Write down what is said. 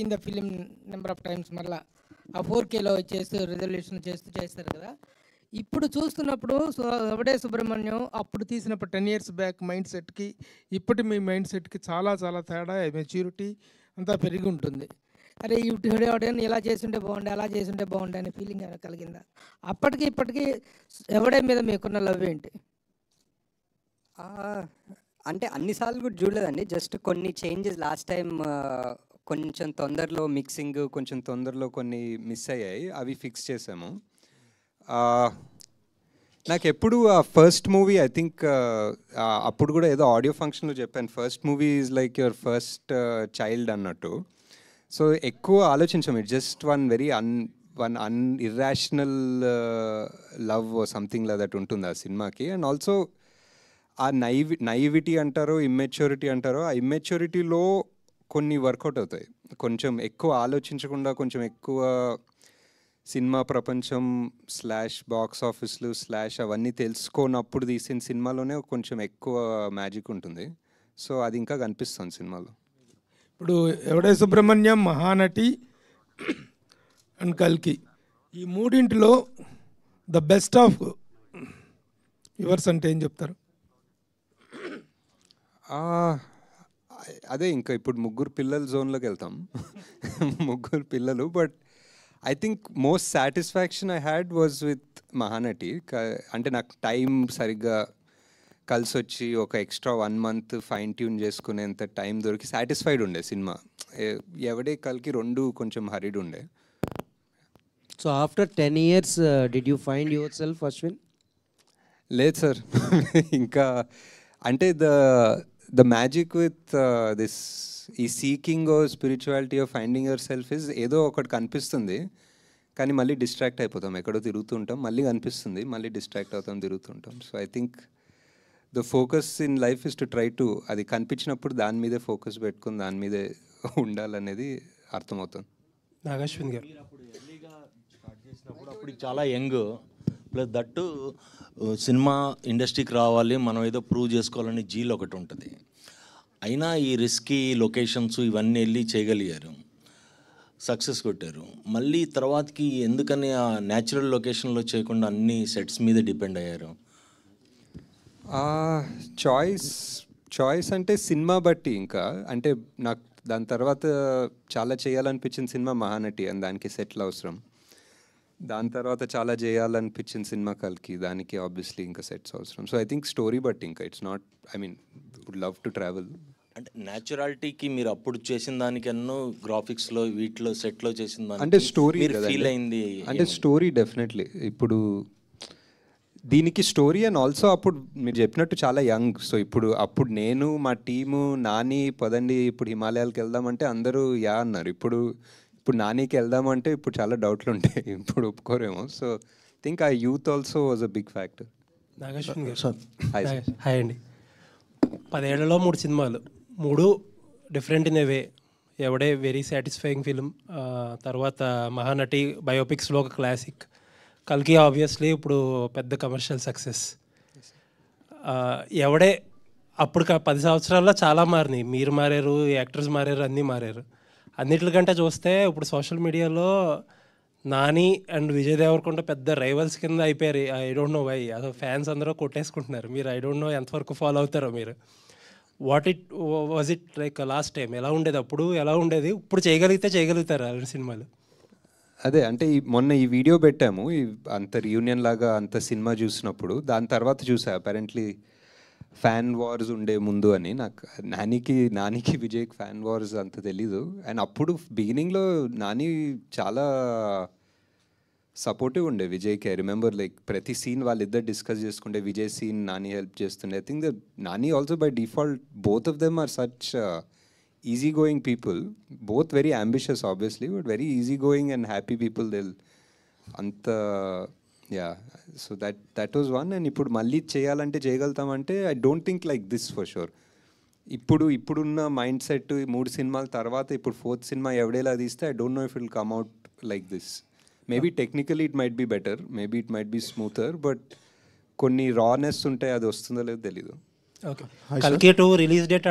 Scene the film number of times మళ్ళీ ఆ 4Kలో చేస్తూ రిజల్యూషన్ చేస్తారు కదా. ఇప్పుడు చూస్తున్నప్పుడు ఎవడే సుబ్రహ్మణ్యం అప్పుడు తీసినప్పుడు 10 years బ్యాక్ మైండ్ సెట్కి ఇప్పటి మీ మైండ్ సెట్కి చాలా చాలా తేడా, మెచ్యూరిటీ అంతా పెరిగి ఉంటుంది. అరే ఎవడైనా ఇలా చేస్తుంటే బాగుండే, అలా చేస్తుంటే బాగుండే అనే ఫీలింగ్ కలిగిందా? అప్పటికి ఇప్పటికీ ఎవడే మీద మీకున్న లవ్ ఏంటి? అంటే అన్నిసార్లు కూడా చూడలేదండి, జస్ట్ కొన్ని చేంజెస్ లాస్ట్ టైం కొంచెం తొందరలో మిక్సింగ్, కొంచెం తొందరలో కొన్ని మిస్ అయ్యాయి, అవి ఫిక్స్ చేసాము. నాకు ఎప్పుడు ఆ ఫస్ట్ మూవీ ఐ థింక్ అప్పుడు కూడా ఏదో ఆడియో ఫంక్షన్లో చెప్పాను, first movie is like your first child అన్నట్టు. సో ఎక్కువ ఆలోచించాము, it just one irrational love something లా దట్ ఉంటుంది ఆ సినిమాకి. అండ్ ఆల్సో ఆ నైవిటీ అంటారో ఇమ్మెచ్యూరిటీ అంటారో, ఆ ఇమ్మెచ్యూరిటీలో కొన్ని వర్కౌట్ అవుతాయి. కొంచెం ఎక్కువ ఆలోచించకుండా, కొంచెం ఎక్కువ సినిమా ప్రపంచం బాక్స్ ఆఫీస్లు అవన్నీ తెలుసుకోనప్పుడు తీసిన సినిమాలోనే కొంచెం ఎక్కువ మ్యాజిక్ ఉంటుంది. సో అది ఇంకా కనిపిస్తుంది సినిమాలో. ఇప్పుడు ఎవడే సుబ్రహ్మణ్యం, మహానటి అండ్ కల్కి, ఈ మూడింటిలో ద బెస్ట్ ఆఫ్ యువర్స్ అంటే ఏం చెప్తారు? అదే ఇంకా ఇప్పుడు ముగ్గురు పిల్లల జోన్లోకి వెళ్తాం. ముగ్గురు పిల్లలు. But I think most satisfaction I had was with Mahanati. అంటే నాకు టైం సరిగ్గా కలిసి వచ్చి ఒక ఎక్స్ట్రా 1 month ఫైన్ ట్యూన్ చేసుకునేంత టైం దొరికి సాటిస్ఫైడ్ ఉండే సినిమా. ఎవడే కల్కి రెండు కొంచెం హరిడ్ ఉండే. So after 10 years did you find yourself, Ashwin? లేదు సార్. ఇంకా అంటే ద మ్యాజిక్ విత్ దిస్ ఈ seeking oh spirituality of finding yourself is ఏదో ఒకటి కనిపిస్తుంది, కానీ మళ్ళీ డిస్ట్రాక్ట్ అయిపోతాం, ఎక్కడో తిరుగుతూ ఉంటాం, మళ్ళీ కనిపిస్తుంది, మళ్ళీ డిస్ట్రాక్ట్ అవుతాం, తిరుగుతుంటాం. So I think the focus in life is to try to, అది కనిపించినప్పుడు దాని మీదే ఫోకస్ పెట్టుకుని దాని మీదే ఉండాలనేది అర్థమవుతుంది. నాగశ్విన్ గారు అప్పుడు చాలా యంగ్, ప్లస్ దట్టు సినిమా ఇండస్ట్రీకి రావాలి, మనం ఏదో ప్రూవ్ చేసుకోవాలని జీల్ ఒకటి ఉంటుంది. అయినా ఈ రిస్కీ లొకేషన్స్ ఇవన్నీ వెళ్ళి చేయగలిగారు, సక్సెస్ కొట్టారు. మళ్ళీ తర్వాతకి ఎందుకని ఆ న్యాచురల్ లొకేషన్లో చేయకుండా అన్ని సెట్స్ మీద డిపెండ్ అయ్యారు? చాయిస్ అంటే సినిమా బట్టి. ఇంకా అంటే నాకు దాని తర్వాత చాలా చేయాలనిపించిన సినిమా మహానటి, అని దానికి సెట్లు అవసరం. దాని తర్వాత చాలా చేయాలనిపించిన సినిమా కల్కి, దానికి ఆబ్వియస్లీ ఇంకా సెట్స్ అవసరం. సో ఐ థింక్ స్టోరీ బట్టి, ఇంకా it's not, I mean would love to travel. అంటే న్యాచురాలిటీకి మీరు అప్పుడు చేసిన దానికన్నా గ్రాఫిక్స్లో వీటిలో సెట్లో చేసిన దానికి అంటే స్టోరీ ఫీల్ అయింది అంటే స్టోరీ డెఫినెట్లీ. ఇప్పుడు దీనికి స్టోరీ అండ్ ఆల్సో అప్పుడు మీరు చెప్పినట్టు చాలా యంగ్. సో అప్పుడు నేను మా టీము నాని పదండి ఇప్పుడు హిమాలయాలకు వెళ్దామంటే అందరూ యా అన్నారు. ఇప్పుడు నానికి వెళ్దామంటే ఇప్పుడు చాలా డౌట్లు ఉంటాయి, ఇప్పుడు ఒప్పుకోరేమో. సో థింక్ ఆ youth also was a big factor. Nag Ashwin గారు హాయ్ అండి. 10 ఏళ్లలో 3 సినిమాలు, 3 different in a way. Yevade very satisfying film, తర్వాత మహానటి బయోపిక్స్లో ఒక క్లాసిక్, కల్కి ఆబ్వియస్లీ ఇప్పుడు పెద్ద కమర్షియల్ సక్సెస్. ఎవడే అప్పుడు 10 సంవత్సరాల్లో చాలా మారినాయి, మీరు మారారు, యాక్టర్స్ మారారు, అన్నీ మారారు. అన్నిటికంటే చూస్తే ఇప్పుడు సోషల్ మీడియాలో నాని అండ్ విజయ్ దేవరకొండ పెద్ద రైవల్స్ కింద అయిపోయారు. ఐ డోంట్ నో వై, అసలు ఫ్యాన్స్ అందరూ కొట్టేసుకుంటున్నారు. మీరు ఐ డోంట్ నో ఎంతవరకు ఫాలో అవుతారో మీరు. Was it like last time ఎలా ఉండేది, అప్పుడు ఎలా ఉండేది, ఇప్పుడు చేయగలుగుతారు ఆ సినిమాలు? అదే అంటే మొన్న ఈ వీడియో పెట్టాము, అంత రీయూనియన్ లాగా అంత సినిమా చూసినప్పుడు. దాని తర్వాత చూసా అపారెంట్లీ ఫ్యాన్ వార్స్ ఉండే ముందు అని. నాకు నానికి విజయ్కి ఫ్యాన్ వార్స్ అంత తెలీదు. అండ్ అప్పుడు బిగినింగ్లో నాని చాలా సపోర్టివ్ ఉండే విజయ్కి. ఐ రిమెంబర్ లైక్ ప్రతి సీన్ వాళ్ళిద్దరు డిస్కస్ చేసుకుంటే విజయ్ సీన్ నాని హెల్ప్ చేస్తుండే. I think the Nani also by default both of them are such easy going people, both very ambitious obviously, but very easy going and happy people. They'll anta yeah, so that was one. And ippudu malli cheyalante cheyagaltamante I don't think like this for sure. ఇప్పుడున్న mind set 3 సినిమాల తర్వాత ఇప్పుడు 4th cinema ఎవడేలా తీస్తే I don't know if it will come out like this. Maybe technically it might be better, maybe it might be smoother, but కొన్ని రానెస్ ఉంటాయి, అది వస్తుందో లేదో తెలీదు. ఓకే, కల్కి 2 రిలీజ్ డేట్